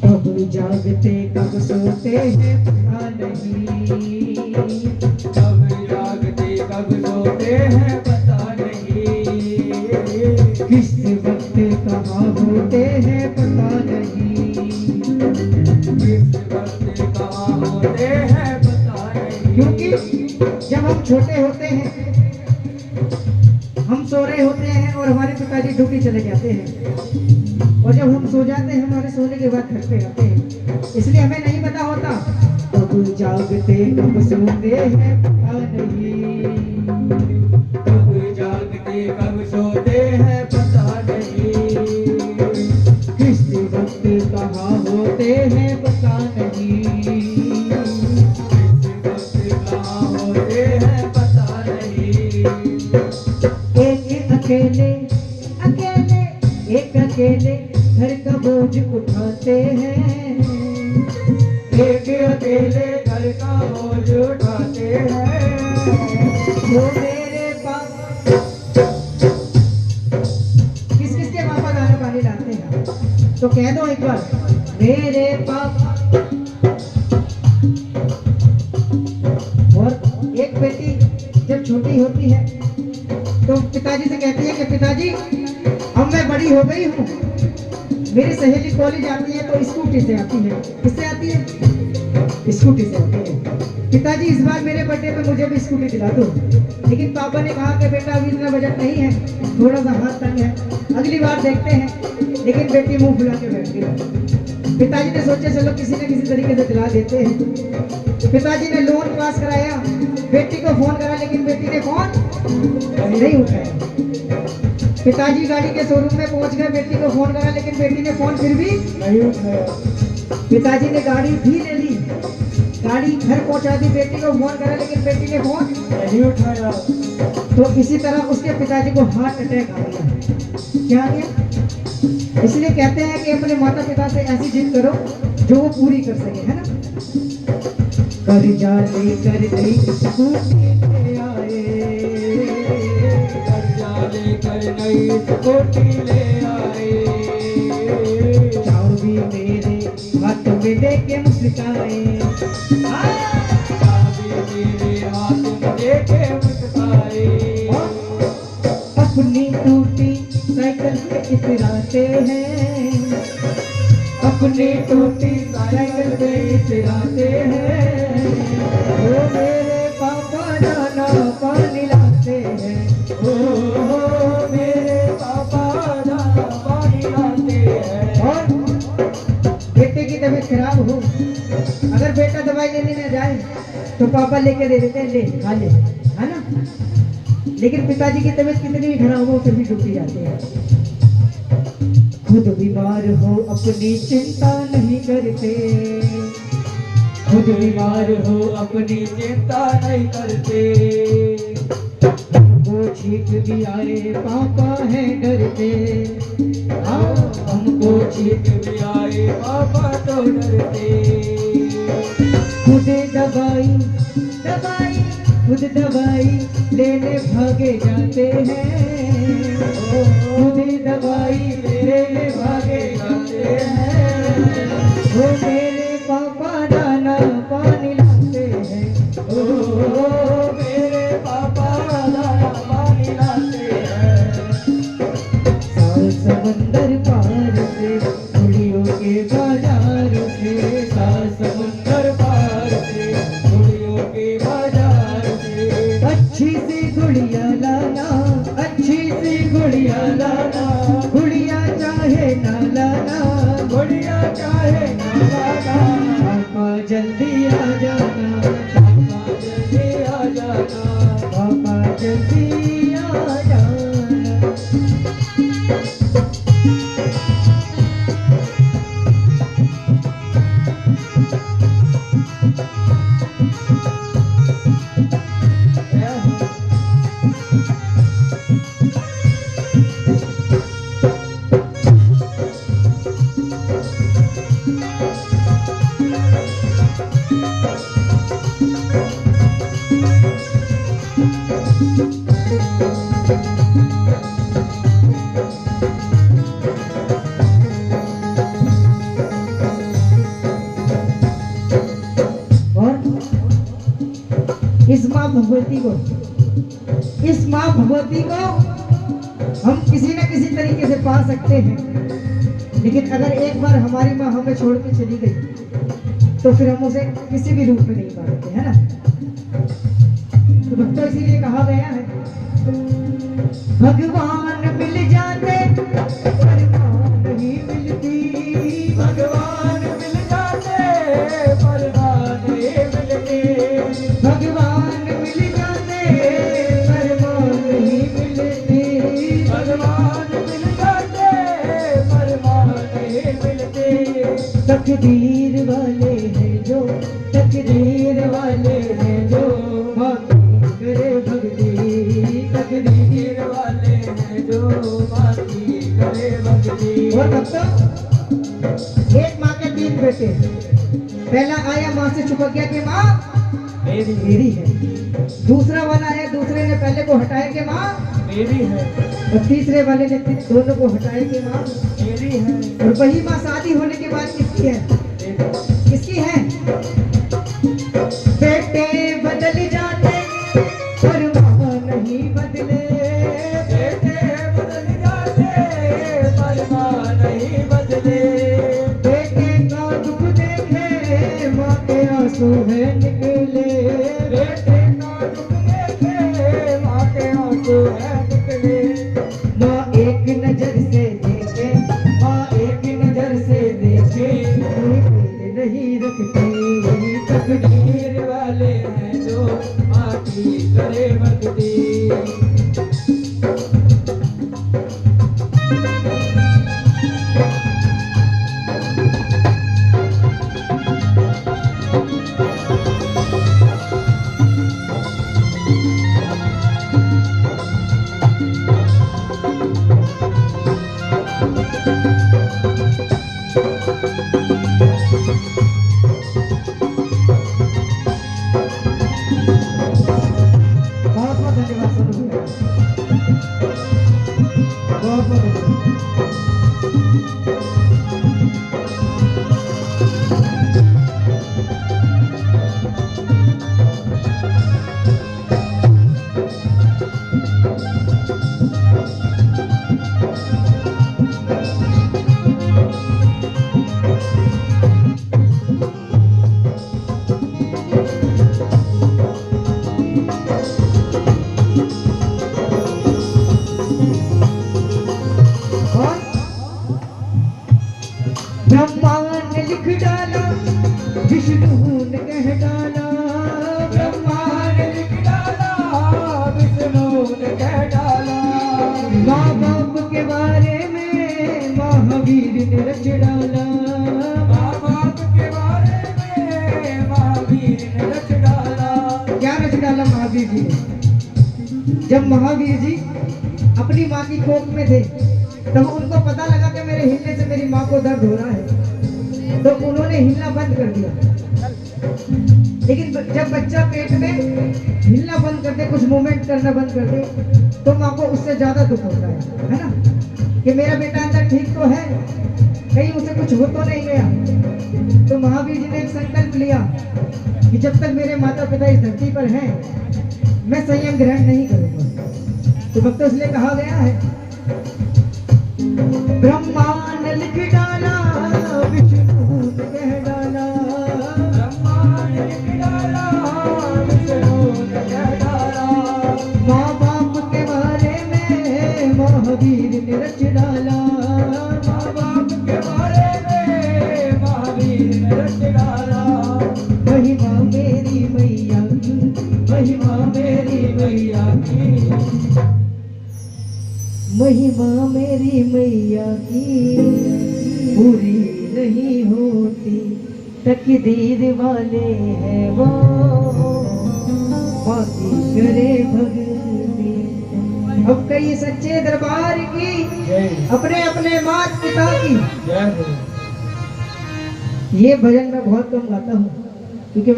कब जागते कब सोते हैं पता नहीं, कब जागते कब सोते हैं पता नहीं, किस वक्त कहाँ होते हैं पता नहीं, किस वक्त कहाँ होते हैं पता नहीं। क्योंकि जब हम छोटे होते हैं हम सो रहे होते हैं और हमारे पिताजी ड्यूटी चले जाते हैं, और जब हम सो जाते हैं हमारे सोने के बाद घर पे आते हैं, इसलिए हमें नहीं पता होता कब जागते कब सोते हैं पता नहीं, कब जागते कब सोते हैं पता नहीं, किस वक्त कहाँ होते हैं पता नहीं, किस वक्त कहाँ होते हैं पता नहीं। एक अकेले अकेले एक अकेले घर का बोझ उठाते हैं, एक अकेले घर का बोझ उठाते हैं, वो मेरे पापा किस किस के पापा दाना पानी लाते हैं, तो कह दो एक बार मेरे पापा। और एक बेटी जब छोटी होती है तो पिताजी से कहती है कि पिताजी अब मैं बड़ी हो गई हूँ, मेरी सहेली कॉलेज आती है तो स्कूटी से आती है, किससे आती है, स्कूटी से आती है, पिताजी इस बार मेरे बर्थडे पे मुझे भी स्कूटी दिला दो, लेकिन पापा ने कहा कि बेटा अभी इतना बजट नहीं है, थोड़ा सा हाथ तंग है, अगली बार देखते हैं, लेकिन बेटी मुंह फुला के बैठ गई। पिताजी ने सोचा चलो किसी न किसी तरीके से दिला देते हैं, पिताजी ने लोन पास कराया, बेटी को फोन करा लेकिन बेटी ने फोन नहीं उठाया, पिताजी गाड़ी के शोरूम में पहुंच गए, बेटी को फोन करा लेकिन बेटी ने फोन फिर भी नहीं उठाया, पिताजी ने गाड़ी भी ले ली, गाड़ी घर पहुंचा दी, बेटी को फोन करा लेकिन बेटी ने फोन नहीं उठाया। तो इसी तरह उसके पिताजी को हार्ट अटैक आ गया। क्या आ गया? इसलिए कहते हैं कि अपने माता पिता से ऐसी जिद करो जो वो पूरी कर सके, है ना। कर्जा लेकर नई स्कूटी ले आए, कर्जा लेकर नई स्कूटी ले आए, चाबी मेरे हाथ में लेके मुस्काए, चाबी मेरे हाथ में देके मुस्काए, अपनी टूटी साइकिल पे इतराते हैं, अपनी टूटी साइकिल पे इतराते हैं, वो मेरे पापा दाना पानी लाते हैं, ओ मेरे पापा दाना पानी लाते हैं। और बेटे की तबीयत खराब हो, अगर बेटा दवाई लेने न जाए तो पापा लेके दे देते हैं, ले खा ले, है ना। लेकिन पिताजी की तबीयत कितनी भी खराब हो फिर भी डूबी जाते हैं। खुद बीमार हो अपनी चिंता नहीं करते, खुद बीमार हो अपनी चिंता नहीं करते, वो छींक भी आए पापा है डरते, हमको छींक भी आए पापा तो डरते, खुद दवाई दवाई खुद दवाई लेने भागे जाते हैं, खुद दवाई लेने भागे जाते हैं, वो मेरे पापा दाना पानी लाते हैं, ओ मेरे पापा दाना पानी लाते हैं। साल समंदर पार से गुड़ियों के बाजार से, साल समुंदर पार से गुड़ियों के बाजार से, अच्छी सी गुड़िया लाना, अच्छी सी गुड़िया लाना, गुड़िया चाहे ना लाना, गुड़िया चाहे ना लाना, पापा जल्दी आ जाना, पापा जल्दी आ जाना, पापा जल्दी आ जाना। माँ भगवती को, इस माँ भगवती को हम किसी न किसी तरीके से पा सकते हैं, लेकिन अगर एक बार हमारी माँ हमें छोड़ के चली गई तो फिर हम उसे किसी भी रूप में नहीं पा सकते, है ना। तो भक्तों इसीलिए कहा गया है भगवान मिल जाते पर माँ नहीं मिलती, भगवान मिल जाते पर माँ नहीं मिलती, भगवान मिल जाते पर माँ नहीं मिलती, भगवान मिल जाते पर माँ नहीं मिलती। तकदीर वाले हैं जो, तकदीर वाले हैं जो माँ की करे भक्ति, तकदीर वाले हैं जो माँ की करे भक्ति। और भक्तों एक माँ के 3 बेटे, पहला आया माँ से छुपक गया कि माँ मेरी है, दूसरा वाला आया, दूसरे ने पहले को हटाया कि माँ मेरी है, और तीसरे वाले ने दोनों को हटाया कि माँ मेरी है, और वही माँ शादी होने के बाद किसकी है, किसकी है। बेटे बदल जाते पर माँ नहीं बदले, बेटे बदल जाते पर माँ नहीं बदले, बेटे का दुख देखे माँ के आंसू है निकले, बेटे का दुख देखे माँ के आंसू है निकले। माँ एक नजर से देखे, माँ एक नजर से देखे कोई भेद नहीं रखती, तकदीर वाले हैं जो माँ की करे भक्ति। बहुत बहुत धन्यवाद सोनू भैया, बहुत बहुत धन्यवाद। और ब्रह्मा ने लिख डाला, विष्णु ने कह डाला, ब्रह्मा ने लिख डाला, विष्णु ने कह डाला, माँ बाप के बारे में महावीर ने रच डाला, माँ बाप के बारे में महावीर ने रच डाला। क्या रच डाला महावीर जी ने। जब महावीर जी अपनी माँ की कोख में थे तब उनको पता लगा कि मेरे हिलने से मेरी माँ को दर्द हो रहा है, तो उन्होंने हिलना बंद कर दिया। लेकिन जब बच्चा पेट में हिलना बंद कर दे, कुछ मूवमेंट करना बंद कर दे, तो माँ को उससे ज्यादा दुख होता है ना, कि मेरा बेटा अंदर ठीक तो है, कहीं उसे कुछ हो तो नहीं गया। तो महावीर जी ने एक संकल्प लिया कि जब तक मेरे माता पिता इस धरती पर हैं मैं संयम ग्रहण नहीं करूंगा। तो भक्तों इसलिए कहा गया है ब्रह्मा ने लिख डाला, विष्णु ने कह डाला, ब्रह्मा ने लिख डाला, विष्णु ने कह डाला, माँ बाप के बारे में महावीर ने रच डाला, माँ बाप के बारे में महावीर ने रच डाला। महिमा मेरी मैया की, महिमा मेरी मैया की, महिमा मेरी मैया की पूरी नहीं होती, तकदीर वाले हैं वो बाकी करे भक्ति। अब कई सच्चे दरबार की जय अपने अपने माता पिता की। जय हो। ये भजन मैं बहुत कम गाता हूँ क्योंकि